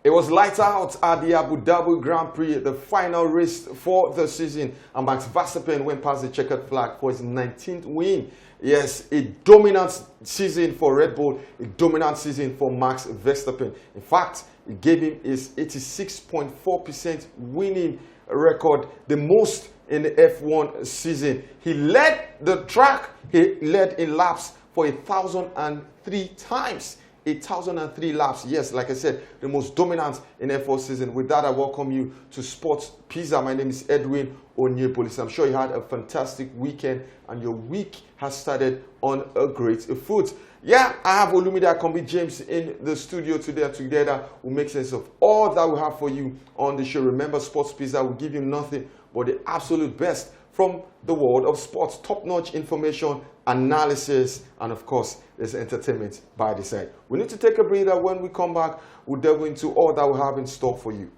It was lights out at the Abu Dhabi Grand Prix, the final race for the season, and Max Verstappen went past the checkered flag for his 19th win. Yes, a dominant season for Red Bull, a dominant season for Max Verstappen. In fact, it gave him his 86.4% winning record, the most in the F1 season. He led the track, he led in laps for 1,003 times. 1,003 laps. Yes, like I said, the most dominant in F4 season. With that, I welcome you to Sports Pizza. My name is Edwin Onyepolis. I'm sure you had a fantastic weekend and your week has started on a great foot. Yeah, I have Olumide Akombi James in the studio today, and together we'll make sense of all that we have for you on the show. Remember, Sports Pizza will give you nothing but the absolute best from the world of sports. Top-notch information, analysis, and of course, there's entertainment by the side. We need to take a breather. When we come back, we'll delve into all that we have in store for you.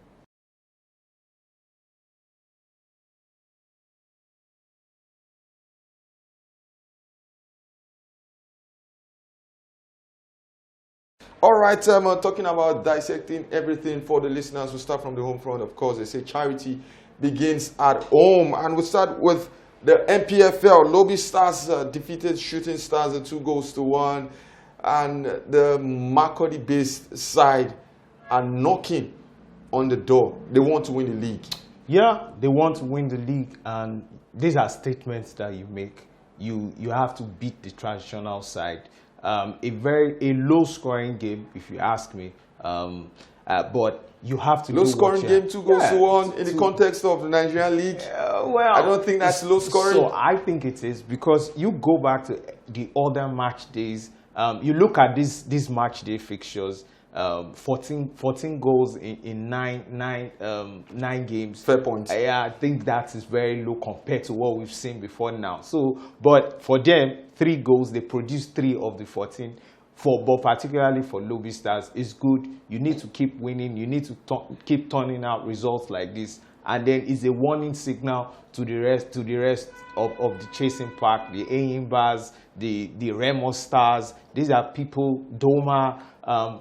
All right, talking about dissecting everything for the listeners. We'll start from the home front. Of course, they say charity begins at home. And we'll start with the NPFL. Lobby Stars defeated Shooting Stars 2-1. And the Makurdi-based side are knocking on the door. They want to win the league. Yeah, they want to win the league. And these are statements that you make. You have to beat the traditional side. A low-scoring game, if you ask me. But you have to low-scoring game, 2-1 in the context of the Nigerian league. Well, I don't think that's low-scoring. So I think it is, because you go back to the other match days. You look at these match day fixtures. 14 goals in nine games. Fair point. I think that is very low compared to what we've seen before now. So, but for them, 3 goals, they produced 3 of the 14. But particularly for Lobby Stars, it's good. You need to keep winning. You need to keep turning out results like this. And then it's a warning signal to the rest of the chasing pack, the Enyimba, the Remo Stars. These are people, Doma.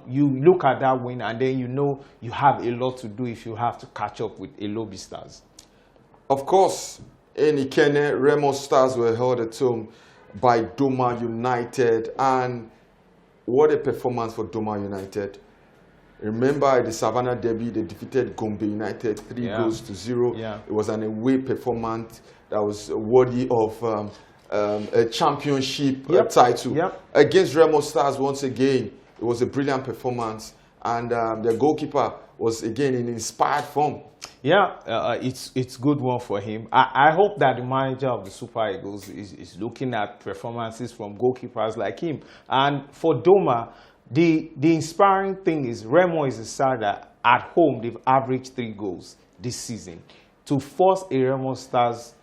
You look at that win and then you know you have a lot to do if you have to catch up with a Lobby Stars. Of course, in Ikene, Remo Stars were held at home by Doma United, and what a performance for Doma United. Remember the Savannah Derby, they defeated Gombe United 3-0. Yeah. It was an away performance that was worthy of a championship title. Against Remo Stars once again. It was a brilliant performance, and the goalkeeper was again in inspired form. Yeah, it's good one for him. I hope that the manager of the Super Eagles is looking at performances from goalkeepers like him. And for Doma, the inspiring thing is Remo is a side that at home they've averaged 3 goals this season. To force a Remo Stars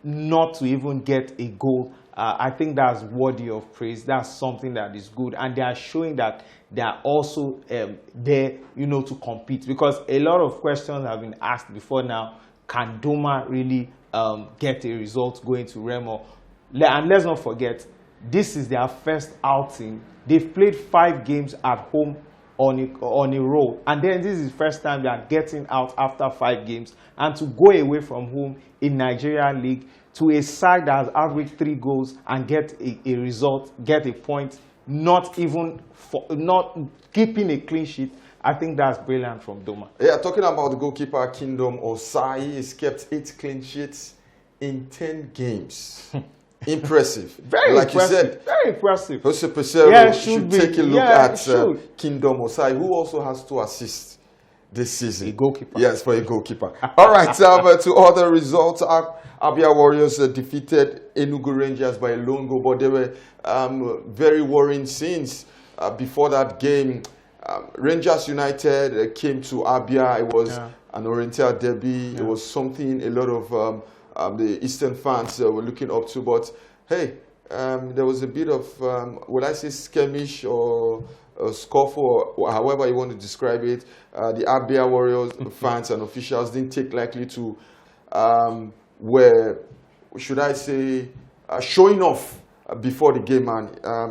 not to even get a goal, I think that's worthy of praise. That's something that is good, and they are showing that they are also there, to compete. Because a lot of questions have been asked before now. Can Doma really get a result going to Remo? And let's not forget, this is their first outing. They've played 5 games at home on a roll, and then this is the first time they are getting out after 5 games, and to go away from home in Nigerian League to a side that has averaged 3 goals and get a result, get a point, not keeping a clean sheet. I think that's brilliant from Doma. Yeah, talking about the goalkeeper Kingdom Osai, he's kept 8 clean sheets in 10 games. Impressive. Very like impressive. You said, very impressive. Jose Pesero should take a look at Kingdom Osai, who also has 2 assists this season. A goalkeeper. Yes, for a goalkeeper. All right, to other results, Abia Warriors defeated Enugu Rangers by a lone goal, but there were very worrying scenes before that game. Rangers United came to Abia. It was an Oriental derby. It was something a lot of the Eastern fans were looking up to. But hey, there was a bit of, would I say skirmish or scuffle, or however you want to describe it. The Abia Warriors fans and officials didn't take likely to, were, should I say, showing off before the game, and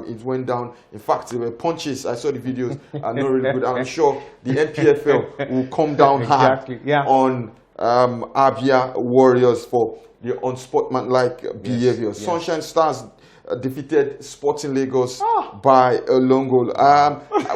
it went down. In fact, there were punches. I saw the videos, are not really good. I'm sure the NPFL will come down hard on Abia Warriors for the unsportsmanlike behavior. Yes. Sunshine Stars defeated Sporting Lagos by a long goal.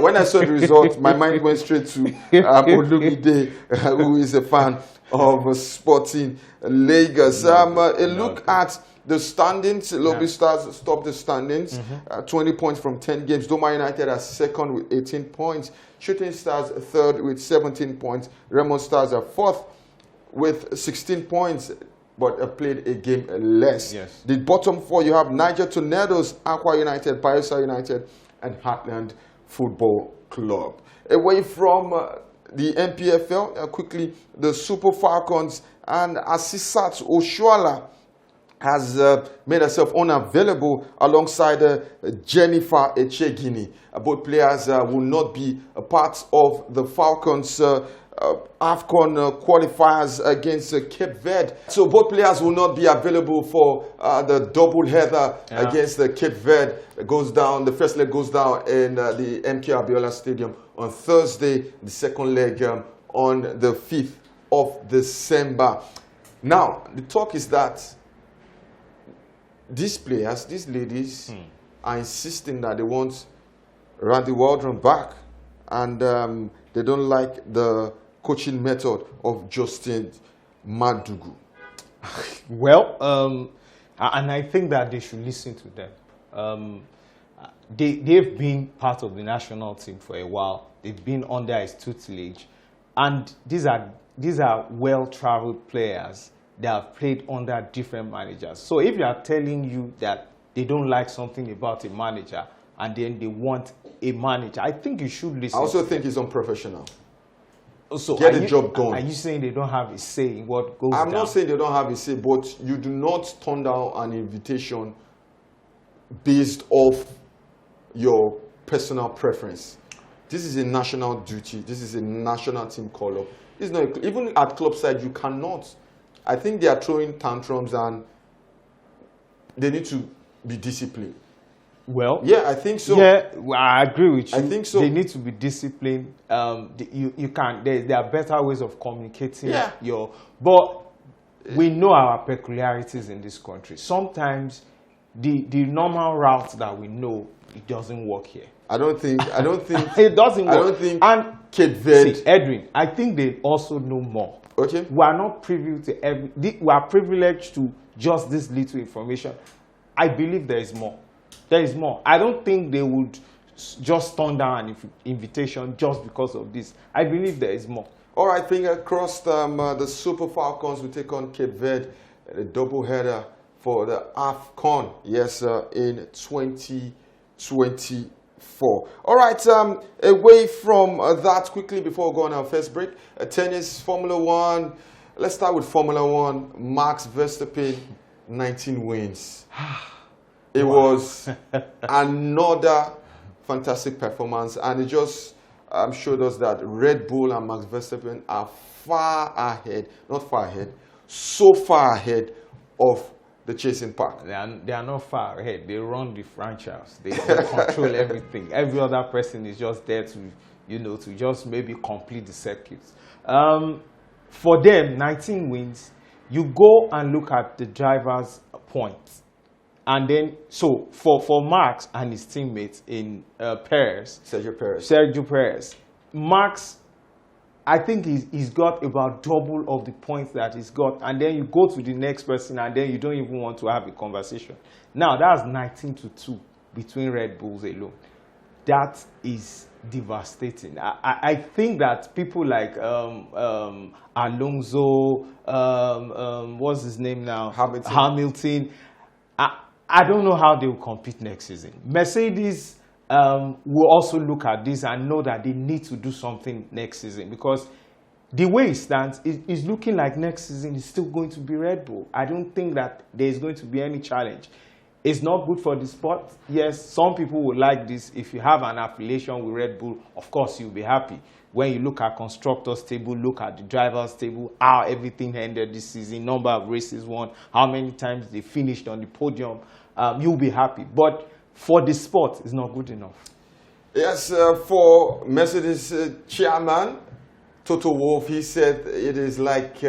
When I saw the result, my mind went straight to Olumide, who is a fan of Sporting Lagos. A look at the standings. Lobby Stars topped the standings, 20 points from 10 games. Doma United are second with 18 points. Shooting Stars third with 17 points. Remo Stars are fourth with 16 points, but played a game less. Yes. The bottom four, you have Niger Tornadoes, Aqua United, Bayelsa United, and Heartland Football Club. Away from the NPFL, quickly, the Super Falcons and Asisat Oshuala has made herself unavailable alongside Jennifer Echegini. Both players will not be a part of the Falcons' AFCON qualifiers against Cape Verde. So both players will not be available for the double header against Cape Verde. It goes down. The first leg goes down in the MK Abiola Stadium on Thursday. The second leg on the 5th of December. Now, the talk is that these players, these ladies, are insisting that they want Randy Waldron back, and they don't like the coaching method of Justin Madugu. Well, and I think that they should listen to them. They've been part of the national team for a while. They've been under his tutelage, and these are well-traveled players that have played under different managers. So if they are telling you that they don't like something about a manager and then they want a manager, I think you should listen. I also think it's unprofessional. So get the job done. Are you saying they don't have a say in what goes down? I'm not saying they don't have a say, but you do not turn down an invitation based off your personal preference. This is a national duty. This is a national team call-up. It's not, even at club side, you cannot. I think they are throwing tantrums and they need to be disciplined. Well, yeah, I think so. Yeah, well, I agree with you. I think so. They need to be disciplined. You can. There are better ways of communicating. Yeah. But we know our peculiarities in this country. Sometimes the normal route that we know, it doesn't work here. I don't think it doesn't work. I don't think and Cape Verde. See, Edwin, I think they also know more. Okay. We are not privy to we are privileged to just this little information. I believe there is more. There is more. I don't think they would just turn down an invitation just because of this. I believe there is more. All right, finger crossed. The Super Falcons will take on Cape Verde, a double header for the AFCON. Yes, in 2024. All right, away from that, quickly before we go on our first break, tennis, Formula One. Let's start with Formula One. Max Verstappen, 19 wins. It was another fantastic performance, and it just showed us that Red Bull and Max Verstappen are far ahead, not far ahead, so far ahead of the chasing pack. They are not far ahead. They run the franchise. They control everything. Every other person is just there to, to just maybe complete the circuits. For them, 19 wins. You go and look at the drivers' points. And then, so for Max and his teammates in Sergio Perez, Max, I think he's got about double of the points that he's got. And then you go to the next person and then you don't even want to have a conversation. Now, that's 19-2 between Red Bulls alone. That is devastating. I think that people like Alonso, what's his name now? Hamilton. I don't know how they will compete next season. Mercedes will also look at this and know that they need to do something next season, because the way it stands, it's looking like next season is still going to be Red Bull. I don't think that there is going to be any challenge. It's not good for the sport. Yes, some people will like this. If you have an affiliation with Red Bull, of course you'll be happy. When you look at constructors table, look at the drivers table, how everything ended this season, number of races won, how many times they finished on the podium. you'll be happy. But for the sport, it's not good enough. Yes, for Mercedes chairman Toto Wolff, he said it is like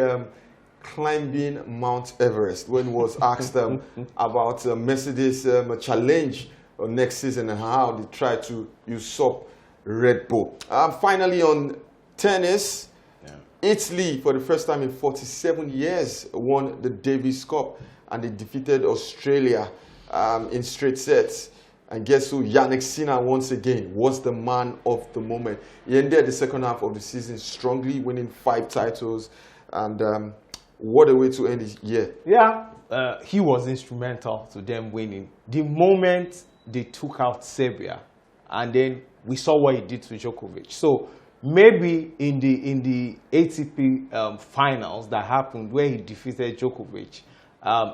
climbing Mount Everest when he was asked about Mercedes challenge next season and how they try to usurp Red Bull. Finally, on tennis, Italy, for the first time in 47 years, won the Davis Cup, and they defeated Australia in straight sets. And guess who? Yannick Sinner once again was the man of the moment. He ended the second half of the season strongly, winning 5 titles, and what a way to end the year. Yeah, he was instrumental to them winning. The moment they took out Serbia, and then we saw what he did to Djokovic. So maybe in the ATP finals that happened where he defeated Djokovic,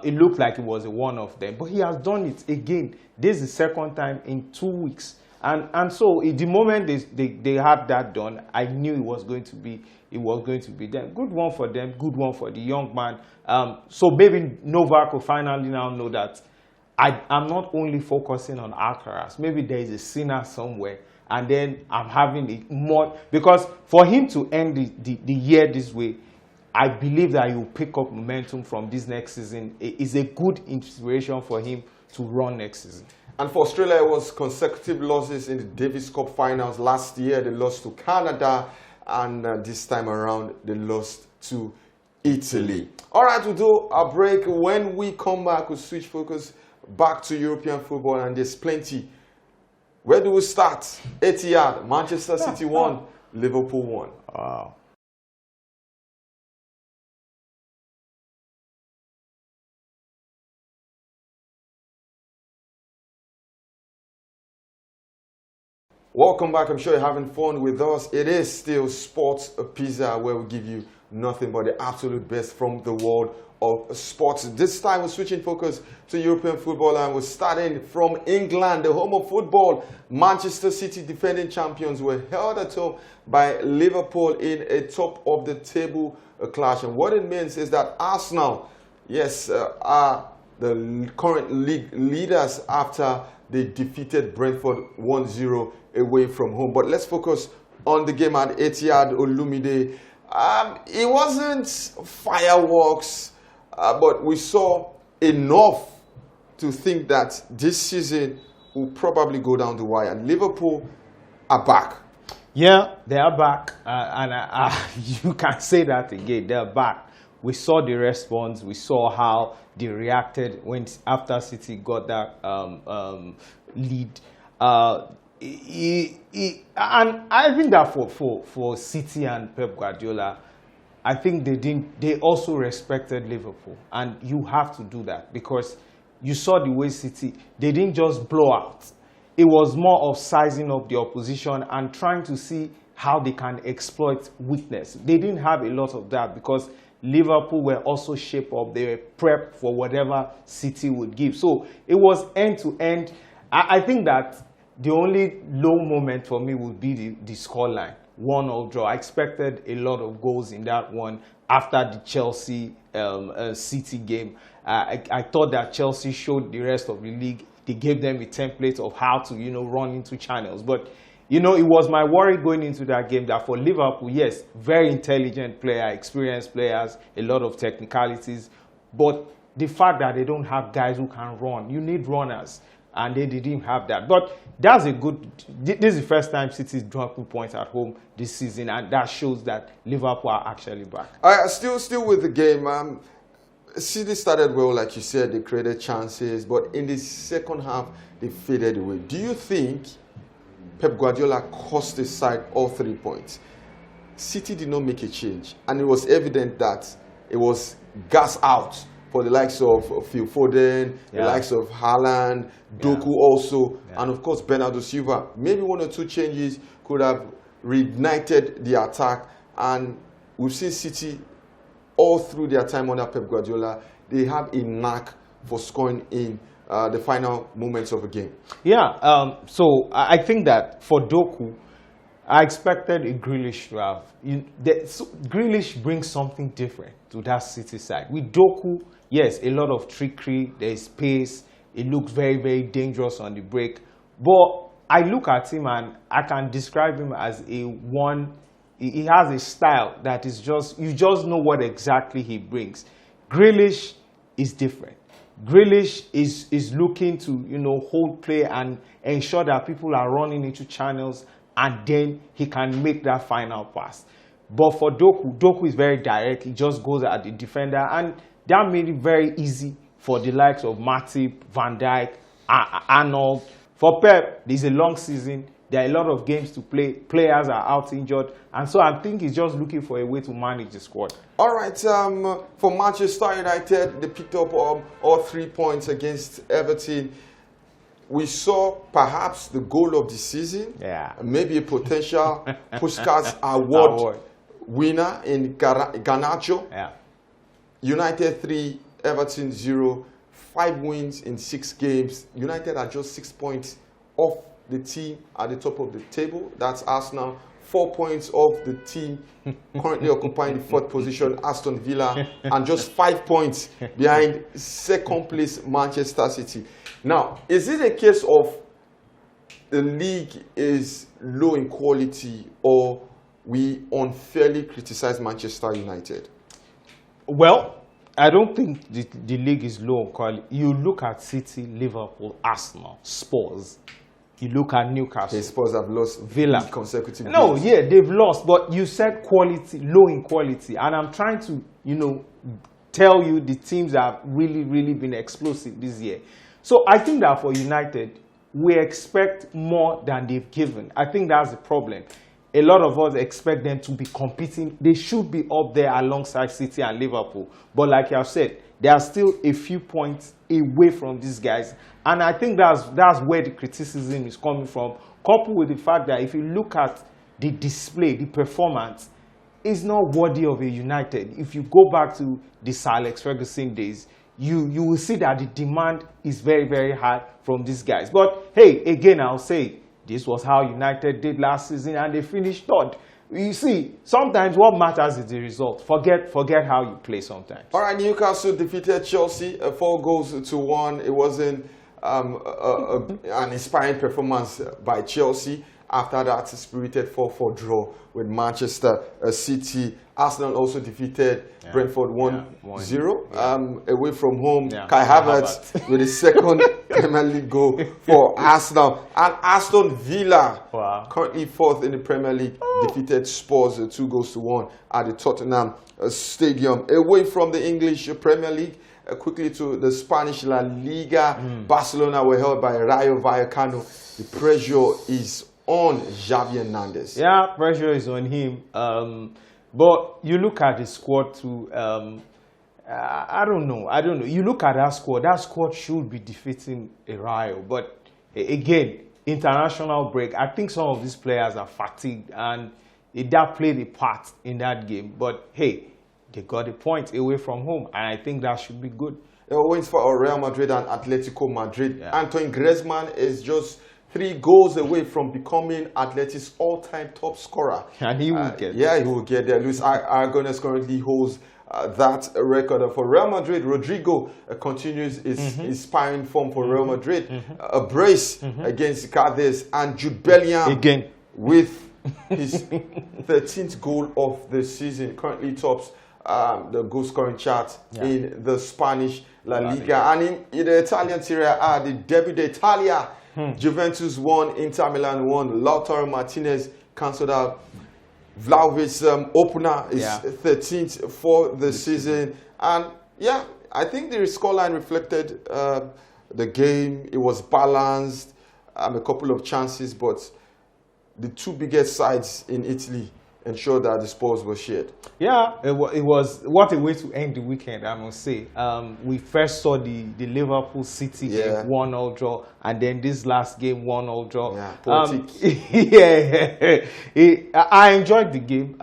it looked like it was one of them. But he has done it again. This is the second time in 2 weeks. And so the moment they had that done, I knew it was going to be them. Good one for them, good one for the young man. So maybe Novak will finally now know that I'm not only focusing on Alcaraz. Maybe there is a sinner somewhere, and then I'm having it more, because for him to end the year this way, I believe that he will pick up momentum from this next season. It is a good inspiration for him to run next season. And for Australia, it was consecutive losses in the Davis Cup finals. Last year, they lost to Canada, and this time around, they lost to Italy. All right, we'll do a break. When we come back, we'll switch focus back to European football, and there's plenty. Where do we start? Etihad, Manchester City won, Liverpool won. Wow. Welcome back. I'm sure you're having fun with us. It is still Sports Pizza, where we give you nothing but the absolute best from the world of sports. This time we're switching focus to European football, and we're starting from England, the home of football. Manchester City, defending champions, were held at home by Liverpool in a top of the table clash. And what it means is that Arsenal, yes, are the current league leaders after they defeated Brentford 1-0 away from home. But let's focus on the game at Etihad Olumide. It wasn't fireworks, but we saw enough to think that this season will probably go down the wire. And Liverpool are back. Yeah, they are back, and you can say that again. They're back. We saw the response. We saw how they reacted after City got that lead. And I think that for City and Pep Guardiola, I think they also respected Liverpool, and you have to do that, because you saw the way City, they didn't just blow out. It was more of sizing up the opposition and trying to see how they can exploit weakness. They didn't have a lot of that, because Liverpool were also shaped up. They were prepped for whatever City would give. So it was end to end. I think that the only low moment for me would be the scoreline, 1-1 draw. I expected a lot of goals in that one after the Chelsea City game. I thought that Chelsea showed the rest of the league. They gave them a template of how to, run into channels. But, it was my worry going into that game that for Liverpool, yes, very intelligent player, experienced players, a lot of technicalities. But the fact that they don't have guys who can run, you need runners. And they didn't have that. But that's this is the first time City's dropping points at home this season, and that shows that Liverpool are actually back. Still with the game, City started well, like you said. They created chances, but in the second half, they faded away. Do you think Pep Guardiola cost his side all 3 points? City did not make a change, and it was evident that it was gas out for the likes of Phil Foden, the likes of Haaland, Doku also, and of course Bernardo Silva. Maybe 1 or 2 changes could have reignited the attack, and we've seen City all through their time under Pep Guardiola. They have a knack for scoring in the final moments of a game. Yeah, so I think that for Doku, I expected a Grealish to have. Grealish brings something different to that City side. With Doku, yes, a lot of trickery, there is pace, He looks very, very dangerous on the break. But I look at him and I can describe him as he has a style that is just, you just know what exactly he brings. Grealish is different. Grealish is looking to, hold play and ensure that people are running into channels, and then he can make that final pass. But for Doku is very direct. He just goes at the defender, and that made it very easy for the likes of Matip, Van Dijk, Arnold. For Pep, there's a long season. There are a lot of games to play. Players are out injured. And so I think he's just looking for a way to manage the squad. All right, for Manchester United, they picked up all 3 points against Everton. We saw perhaps the goal of the season. Yeah. Maybe a potential Puskás Award winner in Garnacho. Yeah. United 3, Everton 0, 5 wins in 6 games. United are just 6 points off the team at the top of the table. That's Arsenal. 4 points off the team currently occupying the 4th position, Aston Villa, and just 5 points behind 2nd place Manchester City. Now, is it a case of the league is low in quality, or we unfairly criticize Manchester United? Well, I don't think the league is low in quality. You look at City, Liverpool, Arsenal, Spurs. You look at Newcastle. The Spurs have lost Villa consecutive No, games. yeah, they've lost. But you said quality, low in quality. And I'm trying to, tell you the teams that have really, really been explosive this year. So I think that for United, we expect more than they've given. I think that's the problem. A lot of us expect them to be competing. They should be up there alongside City and Liverpool. But like I've said, there are still a few points away from these guys. And I think that's where the criticism is coming from, coupled with the fact that if you look at the display, the performance, it's not worthy of a United. If you go back to the Sir Alex Ferguson days, you will see that the demand is very, very high from these guys. But hey, again, I'll say, this was how United did last season, and they finished 3rd. You see, sometimes what matters is the result. Forget how you play sometimes. All right, Newcastle defeated Chelsea 4-1. It wasn't an inspiring performance by Chelsea. After that, spirited 4-4 draw with Manchester City. Arsenal also defeated Brentford 1-0 away from home. Kai Havertz with his 2nd Premier League goal for Arsenal. And Aston Villa, currently 4th in the Premier League, defeated Spurs 2-1 at the Tottenham Stadium. Away from the English Premier League, quickly to the Spanish La Liga. Barcelona were held by Rayo Vallecano. The pressure is on Xavi Hernandez. Yeah, pressure is on him. But you look at the squad too. I don't know. You look at that squad should be defeating a Rayo. But again, international break. I think some of these players are fatigued, and that played a part in that game. But hey, they got a point away from home, and I think that should be good. Wins for Real Madrid and Atletico Madrid. Yeah. Antoine Griezmann is just 3 goals away from becoming Atleti's all-time top scorer. And he will get there. Yeah, he will get there. Luis Aragonés currently holds that record. For Real Madrid, Rodrigo continues his inspiring form for Real Madrid. A brace against Cadiz, and Jude Bellingham again with his 13th goal of the season. Currently tops the goal-scoring chart in the Spanish La Liga. And in the Italian Serie A, the Derby d'Italia, Juventus won, Inter Milan won. Lautaro Martinez cancelled out. Vlahovic's opener is 13th for the season. And yeah, I think the scoreline reflected the game. It was balanced, a couple of chances, but the 2 biggest sides in Italy ensured that the spoils were shared. Yeah, it was what a way to end the weekend, I must say. We first saw the Liverpool City game 1-0 draw, and then this last game 1-0 draw. I enjoyed the game.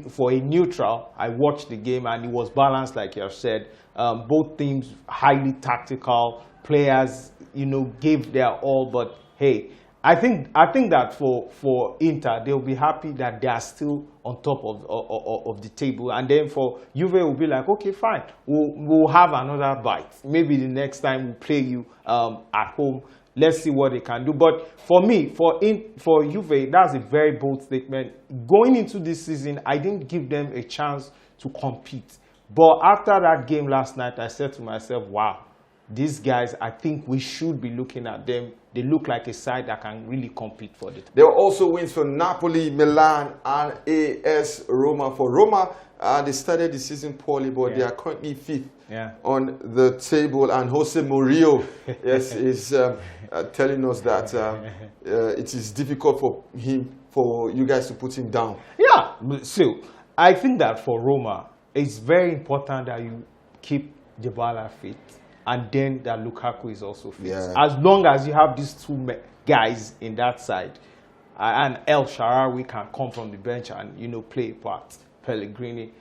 For a neutral, I watched the game, and it was balanced, like you have said. Both teams highly tactical. Players, gave their all, but hey, I think that for Inter, they'll be happy that they are still on top of the table, and then for Juve, will be like, okay, fine, we'll have another bite. Maybe the next time we play you at home. Let's see what they can do. But for me, for Juve, that's a very bold statement. Going into this season, I didn't give them a chance to compete. But after that game last night, I said to myself, wow, these guys, I think we should be looking at them. They look like a side that can really compete for it. There were also wins for Napoli, Milan, and AS Roma. For Roma, they started the season poorly, but they are currently fifth on the table. And Jose Mourinho, yes, is telling us that it is difficult for you guys to put him down. Yeah, so I think that for Roma, it's very important that you keep Dybala fit, and then that Lukaku is also fit. Yeah. As long as you have these two guys in that side, and El Shaarawy can come from the bench and play a part, Pellegrini,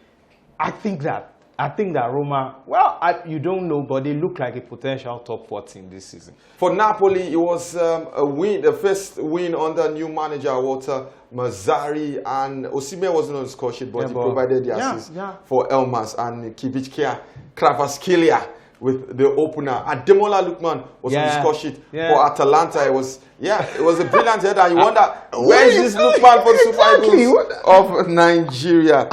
I think that Roma, well, you don't know, but they look like a potential top 4 team this season. For Napoli, it was a win, the first win under new manager Walter Mazzarri, and Osimhen wasn't on the score sheet, but he provided the assist for Elmas, and Kvaratskhelia with the opener. And Ademola Lookman was on the score sheet for Atalanta. It was a brilliant header. You wonder, where is this Lookman for the Super Eagles of Nigeria?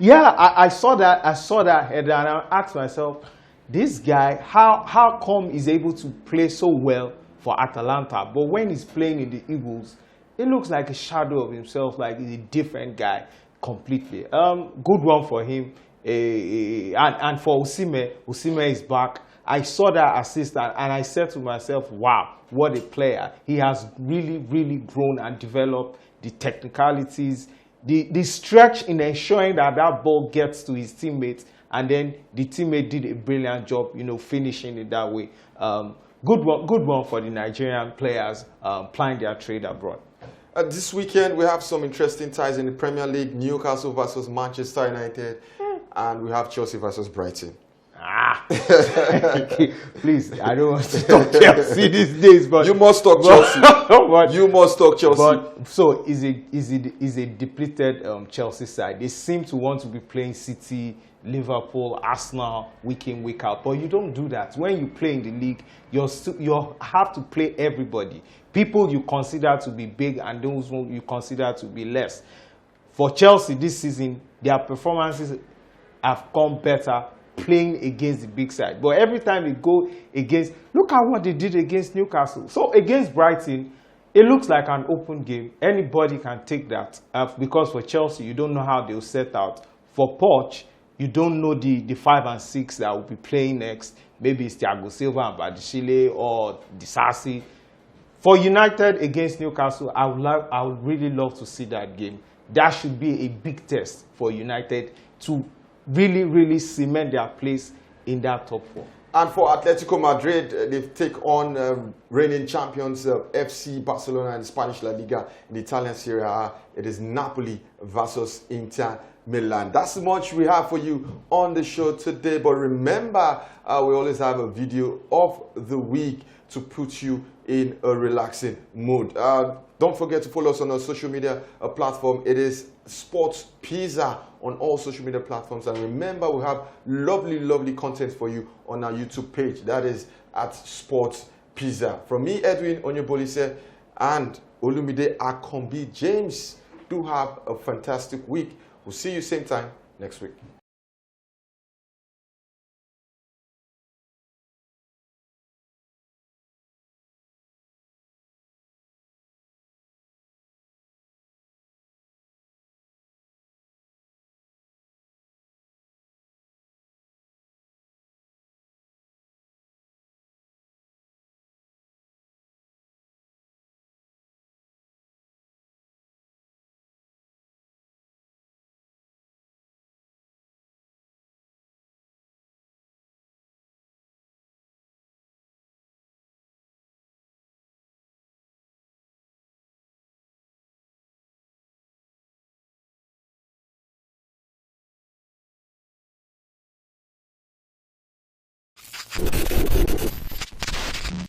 I saw that header, and I asked myself, this guy, how come he's able to play so well for Atalanta, but when he's playing in the Eagles, it looks like a shadow of himself, like he's a different guy completely. Good one for him. And for Osimhen is back. I saw that assist, and I said to myself, wow, what a player. He has really, really grown and developed the technicalities, the stretch in ensuring that ball gets to his teammates, and then the teammate did a brilliant job, finishing it that way. Good one for the Nigerian players plying their trade abroad. This weekend, we have some interesting ties in the Premier League. Newcastle versus Manchester United, and we have Chelsea versus Brighton. Please, I don't want to talk Chelsea these days, but you must talk Chelsea. You must talk Chelsea. But so is a depleted Chelsea side. They seem to want to be playing City, Liverpool, Arsenal week in, week out, but you don't do that. When you play in the league, you have to play everybody. People you consider to be big and those you consider to be less. For Chelsea this season, their performances have come better playing against the big side. But every time they go against, look at what they did against Newcastle. So against Brighton, it looks like an open game. Anybody can take that. Because for Chelsea, you don't know how they'll set out. For Poch, you don't know the 5 and 6 that will be playing next. Maybe it's Thiago Silva and Badiashile or Disasi. For United against Newcastle, I would really love to see that game. That should be a big test for United to really, really cement their place in that top 4. And for Atletico Madrid, they take on reigning champions FC Barcelona in the Spanish La Liga. In the Italian Serie A, it is Napoli versus Inter Milan. That's much we have for you on the show today. But remember, we always have a video of the week to put you in a relaxing mood. Don't forget to follow us on our social media platform. It is Sports Pizza on all social media platforms. And remember, we have lovely, lovely content for you on our YouTube page. That is at Sports Pizza. From me, Edwin Onyebolise, and Olumide Akombi James, do have a fantastic week. We'll see you same time next week.